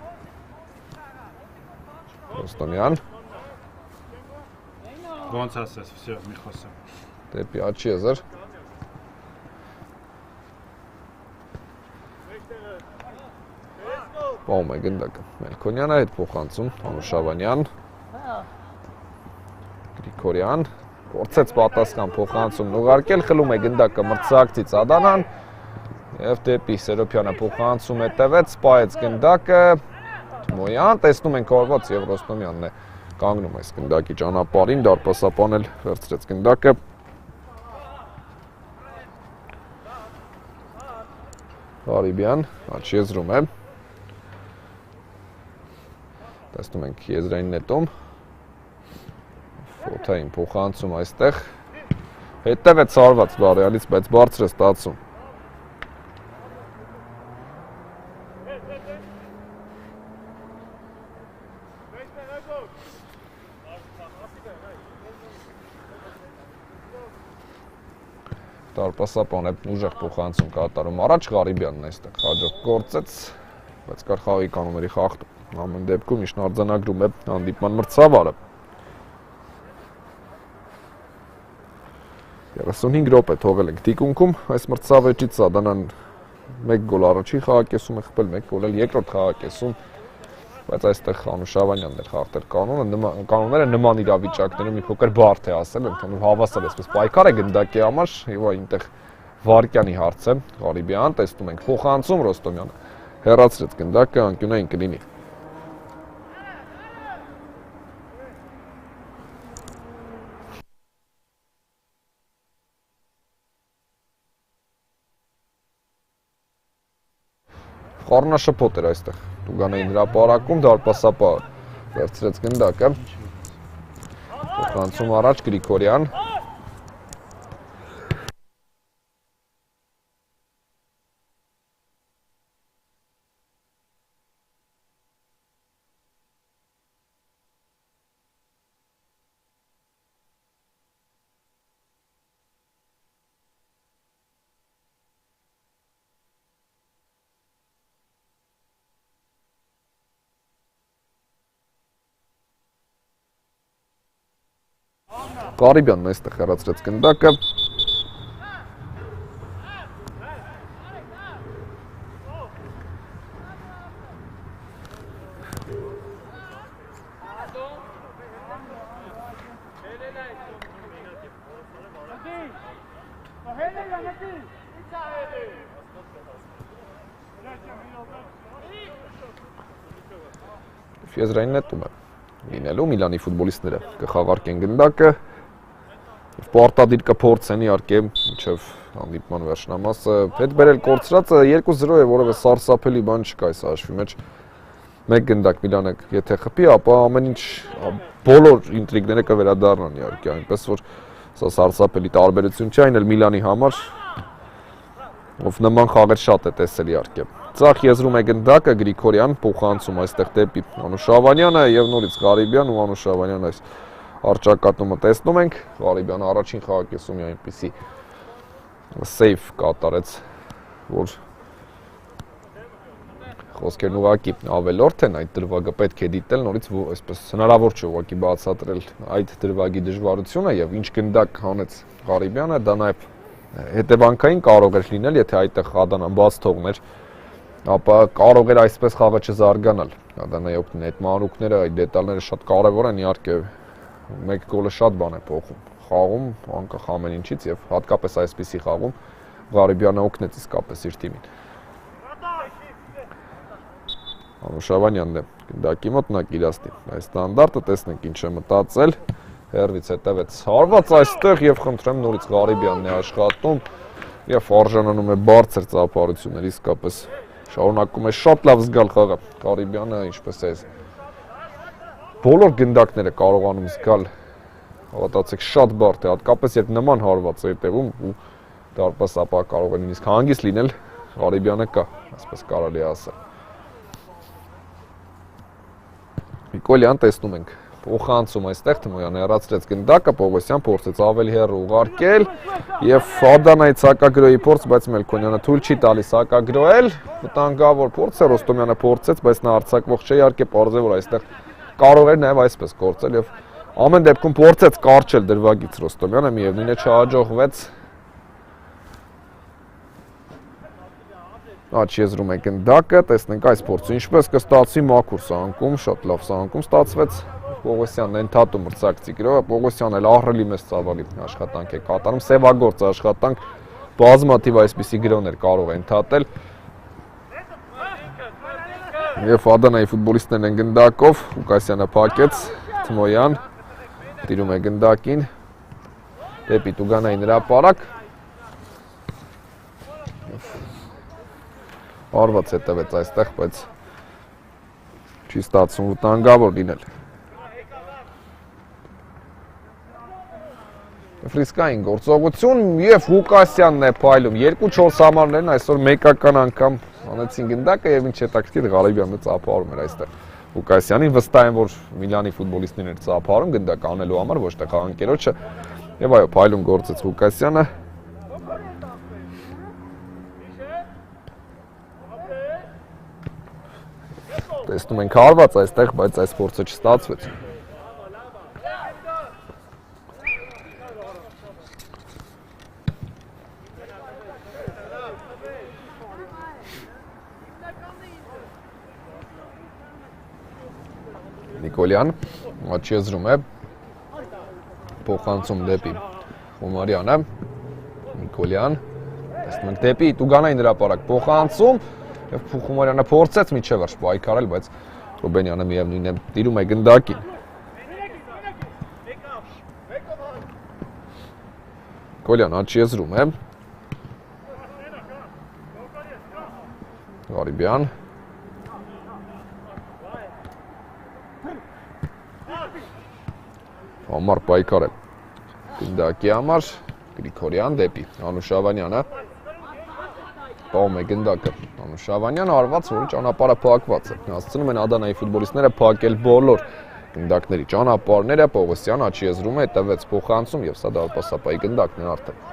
[SPEAKER 1] Ռոստոմյան
[SPEAKER 2] Ոնց ասես, всё, մի խոսեմ։
[SPEAKER 1] Դեպի աչի եզր։ Պահում է գնդակը։ Մելքոնյանը հետ փոխանցում, Անուշավանյան, Գրիգորյան, փորձեց պատասխան փոխանցումն ուղարկել, խլում է գնդակը մրցակցից Ադանան եւ դեպի Սերոփյանը փոխանցում է տևեց, սպայեց գնդակը, Թմոյան, տեսնում ենք արված եւ Ռոստոմյանն է կանգնում այս գնդակի ճանապարհին, դարպասապան էլ վերցրեց գնդակը։ Ղարիբյան, աչի եզրում է։ Տեսնում ենք եզրային նետում, ֆոթային փոխանցում այստեղ, հետևեց արված Բարոյանից, բայց բարձր է ստացում։ Դարպասապան է ուժեղ փոխանցում կատարում առաջ, Ղարիբյանն այստեղ հաջող գործեց, բայց կար խաղի կանոնների խախտում։ Ամեն դեպքում իշն արձանագրում է հանդիպման մրցավարը։ 35 րոպե թողել ենք թիկունքում, այս մրցավեճից Ադանան 1 գոլ առաջի խաղակեսում է խփել, 1 գոլ էլ երկրորդ խաղակեսում, բայց այստեղ Անուշավանյանն էր խախտել կանոնները նման իրավիճակներում մի փոքր բարդ է ասել, ընդհանուր հավասար էսպես պայքար է գնդակի համար, եւ այնտեղ վարկյանի հարց է, Ղարիբյան, տեսնում ենք փոխանցում Ռոստոմյանը հեռացրեց գնդակը, անկյունային կլինի։ Խառնաշփոթ էր այստեղ Տուգանային հրապարակում, դարպասապահը վերցրեց գնդակը, փոխանցում առաջ Գրիգորյան, Ղարիբյանն այստեղ հեռացրեց գնդակը, Եզրային նետում է լինելու Միլանի ֆուտբոլիստները կխաղարկեն գնդակը և պարտադիր կփորձեն իհարկե մինչև հանդիպման վերջնամասը հետ բերել կորցրածը 2-0 է, որևէ սարսափելի բան չկա այս հաշվի մեջ, մեկ գնդակ Միլանը եթե խփի, ապա ամեն ինչ բոլոր ինտրիգները կվերադառնան իհարկե, այնպես որ սա սարսափելի տարբերություն չէ, այն էլ Միլանի համար, ով նման խաղեր շատ է տեսել իհարկե։ Ձախ եզրում է գնդակը, Գրիգորյան փոխանցում այստեղ դեպի Անուշավանյանը եւ նորից Ղարիբյան ու Անուշավանյան այս արճակատումը տեսնում ենք, Ղարիբյանը առաջին խաղակեսումի այնպիսի սեյվ կատարեց, որ խոսքերն ուղղակի ավելորդ են, այդ դրվագը պետք է դիտել, նորից այսպես հնարավոր չէ ուղղակի բացատրել այդ դրվագի դժվարությունը եւ ինչ գնդակ հանեց Ղարիբյանը, դա նաեւ հետևանքային կարող էր լինել, եթե այդտեղ Ադանան բաց թողներ, ապա կարող էր այսպես խաղը չզարգանալ։ Ադանայի այդ մանրուքները, այդ դետալները շատ կարևոր են, իհարկե մեկ գոլը շատ բան է փոխում խաղում, անկախ ամեն ինչից եւ հատկապես այսպիսի խաղում Ղարիբյանը օգնեց իսկապես իր թիմին։ Անուշավանյանն է գնդակի մոտ նա կիրաստի։ Այս ստանդարտը տեսնենք ինչ է մտածել։ Հերվից հետևեց հարված այստեղ եւ խնդրեմ նորից Ղարիբյանն է աշխատում եւ արժանանում է բարձր ծափարություններ, իսկապես շարունակում է շատ լավ զգալ խաղը։ Ղարիբյանը ինչպես է բոլոր գնդակները կարողանում զգալ, հավատացեք շատ բարդ է, հատկապես երբ նման հարված է հետևում ու դարպասապահ կարող է նույնիսկ հանգիստ լինել, Ղարիբյանը կա, այսպես կարելի է ասել։ Նիկոլյան տեսնում ենք փոխանցում այստեղ Թմոյանը հեռացրեց գնդակը, Պողոսյան փորձեց ավելի հեռու ուղարկել եւ Ադանայի ցակագրոյի փորձ, բայց Մելքոնյանը թույլ չի տալիս ցակագրոել, վտանգավոր փորձ է, Ռոստոմյանը փորձեց, բայց նա արձակվող չէ, իհարկե պարզ է, որ այստեղ կարող էր նաեւ այսպես կորցել եւ ամեն դեպքում փորձեց կարճել դրվագից Ռոստոմյանը, միևնույն է չհաջողվեց։ Աչ եզրում է գնդակը, տեսնենք այս փորձը ինչպես կստացվի մաքուր սահանքում, շատ լավ սահանքում ստացվեց։ Պողոսյանն ընդհատում մրցակցի գրոհը, Պողոսյանն էլ ահռելի մեծ ծավալի աշխատանք է կատարում, սևագործ աշխատանք, բազմաթիվ այսպիսի գրոհներ կարող է ընդհատել։ Եվ Ադանայի ֆուտբոլիստներն են գնդակով, Ղուկասյանը փակեց, Թմոյան տիրում է գնդակին, դեպի Տուգանային հրապարակ։ Արված հետևեց այստեղ, բայց չի ստացվում վտանգավոր լինել։ Ֆրիսկային գործողություն եւ Ղուկասյանն է փայլում, 2-4 համարներն այսօր մեկական անգամ անեցին գնդակը եւ ինչ հետաքրքիր Ղարիբյանը ծափարում էր այստեղ։ Ղուկասյանին վստահ եմ, որ Միլանի ֆուտբոլիստներն էր ծափարում գնդակ անելու համար, ոչ թե խաղանկերոջը։ Եվ այո, փայլում գործեց Ղուկասյանը։ Տեսնում ենք հարված այստեղ, բայց այս փորձը չստացվեց։ Նիկոլյան, աչքի եզրում է, փոխանցում դեպի Խումարյանը, Նիկոլյան, տեսնում ենք դեպի Տուգանային հրապարակ փոխանցում, եւ Խումարյանը փորձեց միջև վերջ պայքարել, բայց Ռուբենյանը միևնույն է տիրում է գնդակին։ Նիկոլյան աչքի եզրում է, Ղարիբյան, Համար պայքար է գնդակի համար, Գրիգորյան դեպի Անուշ Ավանյանը, պահում է գնդակը Անուշ Ավանյանը, արված, որի ճանապարհը փակված է, հասցնում են Ադանայի ֆուտբոլիստները փակել բոլոր գնդակների ճանապարհները, Պողոսյան աչքի եզրում է, տվեց փոխանցում եւ սա դարպասապայի գնդակն է արդեն։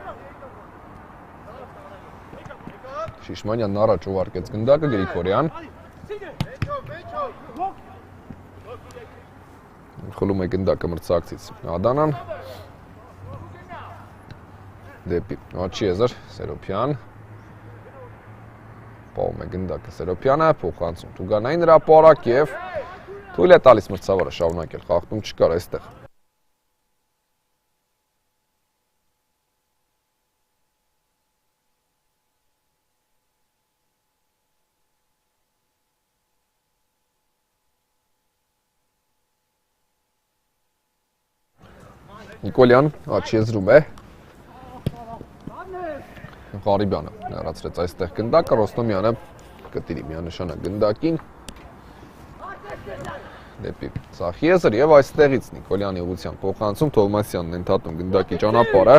[SPEAKER 1] Շիշմանյանն առաջ ուղարկեց գնդակը, Գրիգորյան, խլում է գնդակը մրցակցից Ադանան, դեպի աչքի եզր Սերոփյան, պահում է գնդակը Սերոփյանը, փոխանցում Տուգանային հրապարակ եւ թույլ է տալիս մրցավարը շարունակել, խախտում չկար այստեղ։ Նիկոլյան աչքի եզրում է, Ղարիբյանը հեռացրեց այստեղ գնդակը, Ռոստոմյանը կտիրի միանշանակ գնդակին, դեպի ցախ եզր եւ այստեղից Նիկոլյանի ուղղությամբ փոխանցում Թովմասյանն ընդհատում գնդակի ճանապարհը։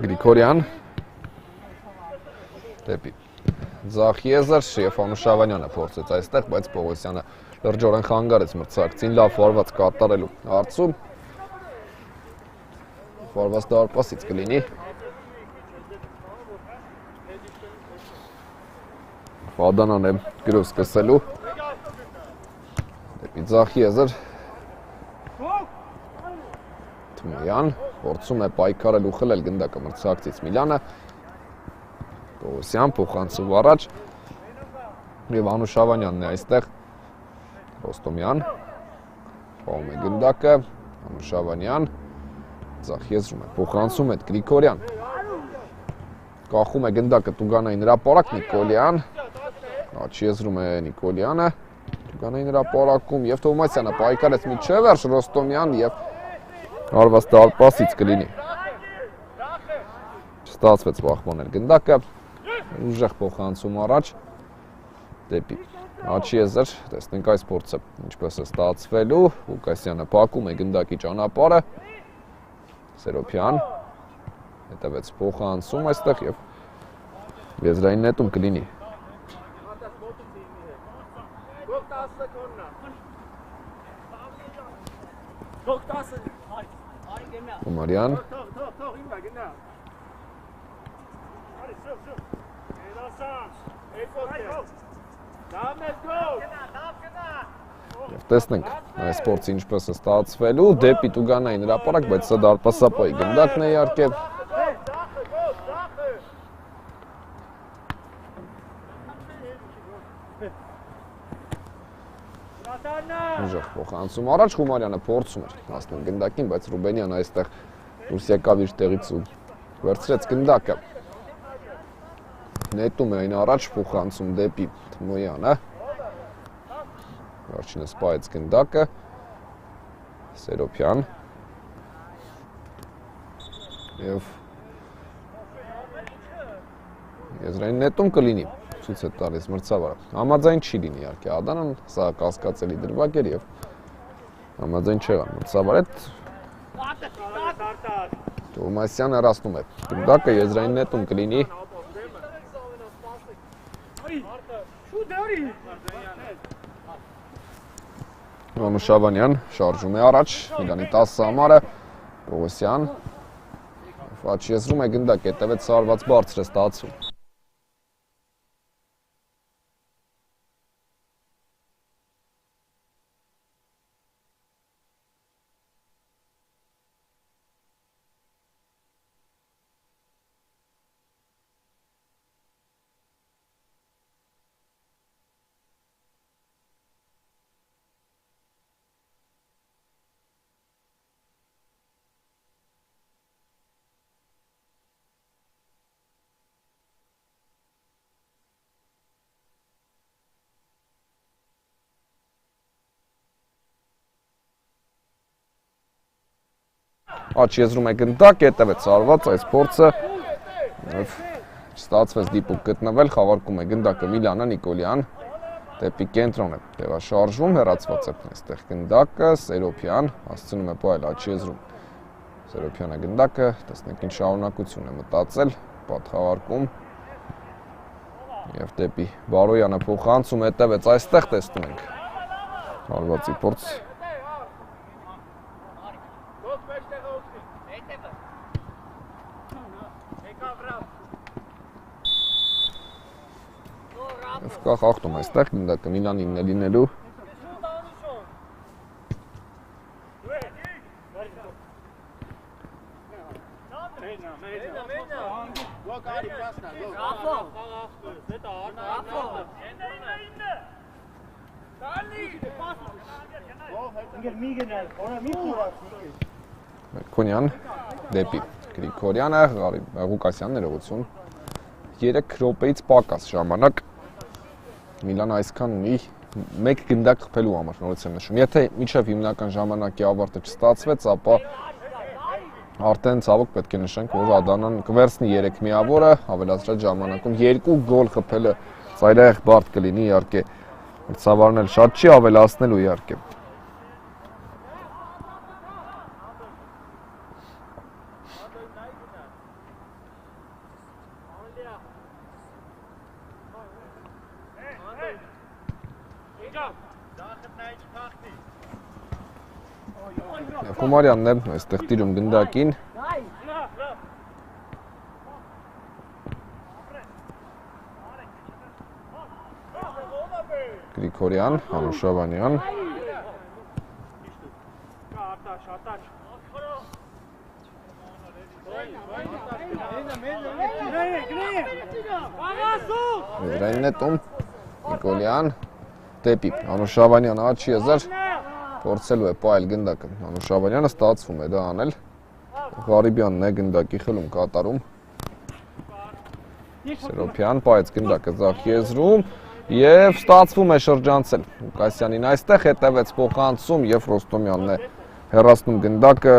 [SPEAKER 1] Գրիգորյան դեպի Ձախ եզր եւ Անուշ Ավանյանը փորձեց այստեղ, բայց Պողոսյանը լրջորեն խանգարեց մրցակցին, լավ վարված կատարելու հարցում։ Վարված դարպասից կլինի։ Ադանան է գրով սկսելու։ Դեպի Ձախ եզր Թմոյան փորձում է պայքարել ու խլել գնդակը մրցակցից Միլանը։ Պողոսյան փոխանցում առաջ եւ Անուշ Ավանյանն է այստեղ, Ռոստոմյան, պահում է գնդակը, Անուշ Ավանյան, Ձախ եզրում է, փոխանցում է Գրիգորյան, կախում է գնդակը Տուգանային հրապարակ, Նիկոլյան, աչքի եզրում է Նիկոլյանը, Տուգանային հրապարակում եւ Թովմասյանը պայքարեց միջև վերջ, Ռոստոմյան եւ արված դարպասից կլինի։ Ստացվեց պահպանել գնդակը, ուժեղ փոխանցում առաջ դեպի աչքի եզր, տեսնենք այս փորձը ինչպես է ստացվելու, Ղուկասյանը փակում է գնդակի ճանապարհը, Սերոփյան հետևեց փոխանցում այստեղ եւ եզրային նետում կլինի։ Խումարյան Եվ տեսնենք այս փորձը ինչպես է ստացվելու, դեպի Տուգանային հրապարակ, բայց սա դարպասապայի գնդակն է իհարկե։ Ուժեղ փոխանցում առաջ, Խումարյանը փորձում էր հասնել գնդակին, բայց Ռուբենյանը այստեղ դուրս եկավ իր տեղից ու վերցրեց գնդակը։ Նետում է այն առաջ, փոխանցում դեպի Թմոյանը, վերջինը սպայեց գնդակը, Սերոփյան եւ եզրային նետում կլինի, ցույց է տալիս մրցավարը, համաձայն չի լինի իհարկե Ադանան, սա կասկածելի դրվագ էր եւ համաձայն չեղան մրցավարը, Թովմասյանը հեռացնում է գնդակը, եզրային նետում կլինի Անուշ Ավանյան շարժում է առաջ, Միլանի 10 համարը, Պողոսյան, աչքի եզրում է գնդակ, հետևեց սարված բարձր է ստացվում։ Աջ եզրում է գնդակ, հետևեց արված այս փորձը։ Ստացվեց դիպուկ գտնվել, խաղարկում է գնդակը Միլանը Նիկոլյան։ Դեպի կենտրոն է տեղաշարժվում, հեռացված է այստեղ գնդակը, Սերոփյան հասցնում է պահել աջ եզրում։ Սերոփյանը գնդակը, տեսնենք ինչ շարունակություն է մտածել, պատխաղարկում։ Եվ դեպի Բարոյանը փոխանցում, հետևեց այստեղ տեսնում ենք։ Արվածի փորձ։ Կա խախտում այստեղ գնդակը Միլանին է լինելու։ Մերկոնյան դեպի Գրիգորյանը, Ղուկասյանն ներողություն 3 րոպեից պակաս ժամանակ Միլանը այսքան ունի 1 գնդակ խփելու համար, նորից եմ նշում։ Եթե մինչև հիմնական ժամանակի ավարտը չստացվեց, ապա արդեն ցավոք պետք է նշենք, որ Ադանան կվերցնի 3 միավորը, ավելացրած ժամանակում 2 գոլ խփելը ծայրահեղ բարդ կլինի, իհարկե մրցավարն էլ շատ չի ավելացնելու, իհարկե։ Խումարյանն է այստեղ տիրում գնդակին։ Գրիգորյան, Անուշավանյան։ Եզրային նետում, Նիկոլյան, դեպի Անուշավանյան աջ եզր, փորձելու է պահել գնդակը, Անուշավանյանը ստացվում է դա անել, Ղարիբյանն է գնդակի խլում կատարում, Սերոփյան պահեց գնդակը ձախ եզրում և ստացվում է շրջանցել, Ղուկասյանին այստեղ հետևեց փոխանցում և Ռոստոմյանն է հեռացնում գնդակը,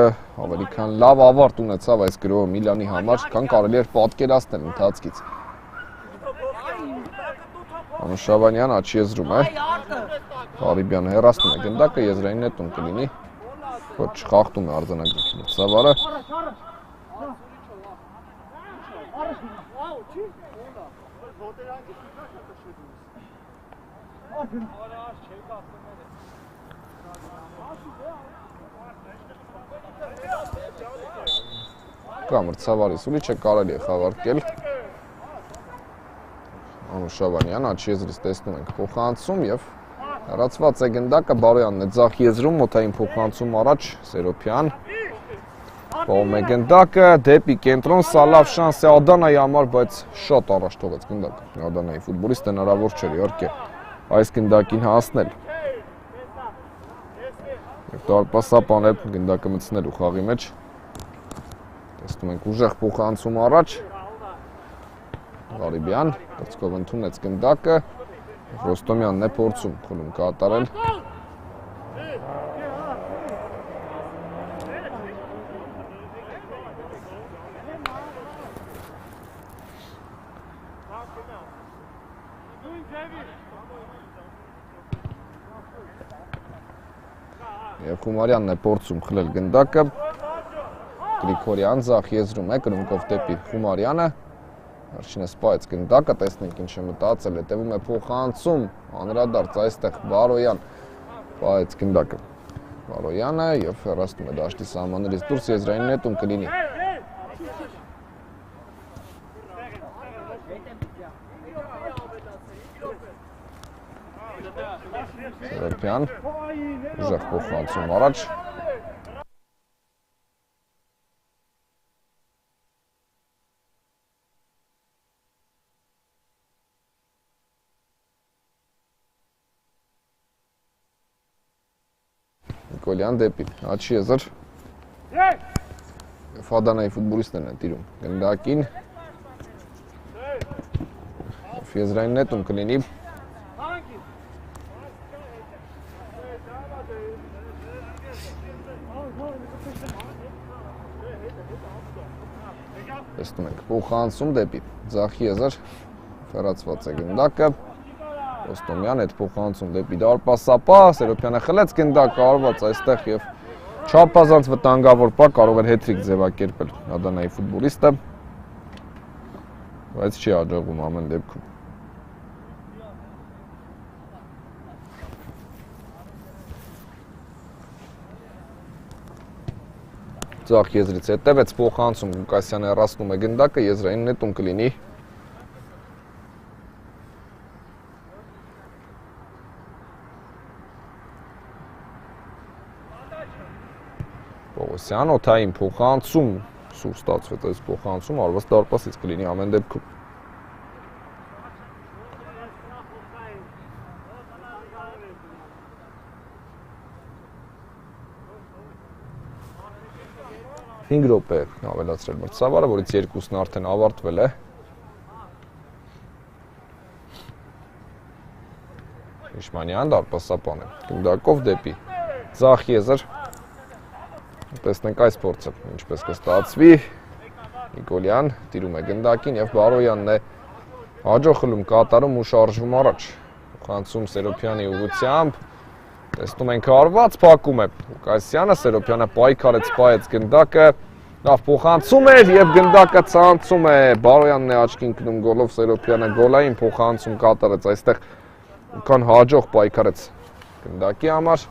[SPEAKER 1] ավելի քան լավ ավարտ ունեցավ այս գրոհը Միլանի համար, քան կարելի էր պատկերացնել ընթացքից։ Անուշավանյան աջ եզրում է, Ղարիբյանը հեռացնում է գնդակը, եզրային նետում կլինի, ոչ չխախտում է արձանագրքի մրցավարը։ Կա մրցավարի սուլիչը կարելի է խաղարկել։ Անուշավանյան աջ եզրից տեսնում ենք փոխանցում և հեռացված է գնդակը, Բարոյանն է ձախ եզրում, մոթային փոխանցում առաջ, Սերոփյան։ Պահում է գնդակը, դեպի կենտրոն, սա լավ շանս է Ադանայի համար, բայց շատ առաջ թողեց գնդակը։ Ադանայի ֆուտբոլիստ հնարավոր չէր իհարկե այս գնդակին հասնել։ Եվ տարպասապան է գնդակը մտցնելու խաղի մեջ։ Տեսնում ենք ուժեղ փոխանցում առաջ։ Ղարիբյան կրծքով ընդունեց գնդակը, Ռոստոմյանն է փորձում խլում կատարել։ Եվ Խումարյանն է փորձում խլել գնդակը, Գրիգորյան ձախ եզրում է, կրունկով դեպի Խումարյանը, Վերջինը սպայեց գնդակը, տեսնենք ինչ է մտածել, հետևում է փոխանցում, անդրադարձ այստեղ Բարոյան պահեց գնդակը Բարոյանը և հեռացնում է դաշտի սահմաններից դուրս, եզրային նետում կլինի։ Սերոփյան, ուժեղ փոխանցում առաջ։ Նիկոլյան դեպի աջ եզր։ Ադանայի ֆուտբոլիստներն են տիրում գնդակին։ Եզրային նետում կլինի։ Տեսնում ենք փոխանցում դեպի ձախ եզր ֆերացված է գնդակը Ոստոմյան այդ փոխանցում դեպի դարպասապա Սերոպյանը խլեց գնդակը արված այստեղ եւ չափազանց վտանգավոր պա կարող էր հետրիկ ձևակերպել Ադանայի ֆուտբոլիստը բայց չի հաջողվում ամեն դեպքում Ձախ եզրից հետևեց փոխանցում Ղուկասյանը հեռացնում է գնդակը եզրային նետում կլինի Պողոսյան օթային փոխանցում սուր ստացվեց այս փոխանցում արված դարպասից կլինի ամեն դեպքում Հինգ րոպե ավելացրել մրցավարը, որից երկուսն արդեն ավարտվել է Հիշմանյան դարպասապան է գնդակով դեպի ձախ եզր Տեսնենք այս փորձը, ինչպես կստացվի Նիկոլյան տիրում է գնդակին եւ Բարոյանն է հաջող խլում կատարում ու շարժվում առաջ Խանցում Սերոպյանի ուղղությամբ Տեսնում ենք արված փակում է Ղուկասյանը Սերոպյանը պայքարեց սպայեց գնդակը լավ փոխանցում էր եւ գնդակը ցանցում է Բարոյանն է աչքին կնում գոլով Սերոպյանը գոլային փոխանցում կատարեց այստեղ Կան հաջող պայքարեց գնդակի համար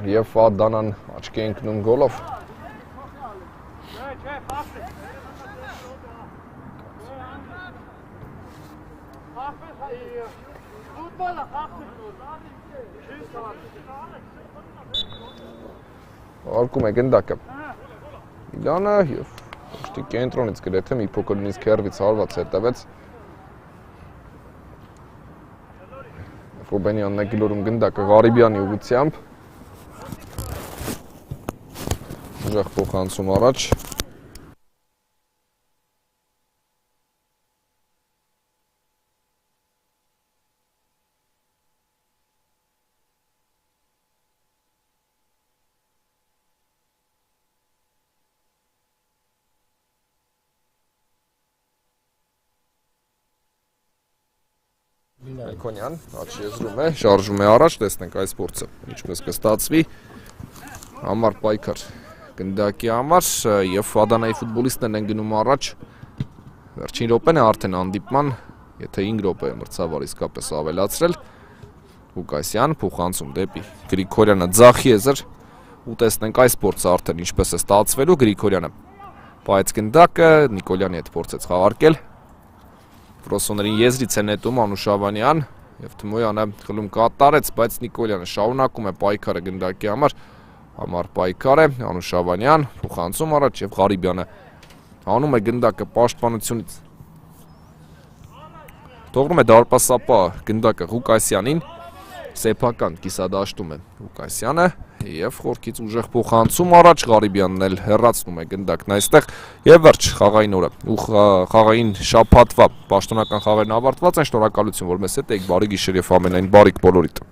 [SPEAKER 1] Եվ Ադանան աչքի ընկնում գոլով Արկում է գնդակը Իլանը և շտի կենտրոնից գրեթե մի փոքր նույնիսկ հեռվից հարված հետևեց Ռուբենյանն է գլորում գնդակը Ղարիբյանի ուղղությամբ Ուժեղ փոխանցում առաջ Նիկոլյան աչք եզրում է, շարժում է առաջ, տեսնենք այս փորձը, ինչպես կստացվի Համար պայքար գնդակի համար եւ Ադանայի ֆուտբոլիստներն են գնում առաջ Վերջին րոպեն է արդեն հանդիպման, եթե 5 րոպե է մրցավար իսկապես ավելացրել Ղուկասյան փոխանցում դեպի Գրիգորյանը ձախ եզր ու տեսնենք այս փորձը արդեն ինչպես է ստացվելու Գրիգորյանը պայեց գնդակը, Նիկոլյանի հետ փորձեց խաղարկել Պրոսոներին եզրից է նետում Անուշավանյան և Թմոյանը խլում կատարեց, բայց Նիկոլյանը շարունակում է պայքարը գնդակի համար պայքար է Անուշավանյան, փոխանցում առաջ և Ղարիբյանը հանում է գնդակը պաշտպանությունից Թողնում է դարպասապա գնդակը Ղուկասյանին Սեփական կիսադաշտում է Ղուկասյանը Եվ խորքից ուժեղ փոխանցում առաջ Ղարիբյանն էլ հեռացնում է գնդակն այստեղ Եվ վերջ խաղային օրը ու խաղային շաբաթվա պաշտոնական խաղերն ավարտված են Շնորհակալություն որ մեզ հետ եք բարի գիշեր եւ ամենայն բարիք բոլորիդ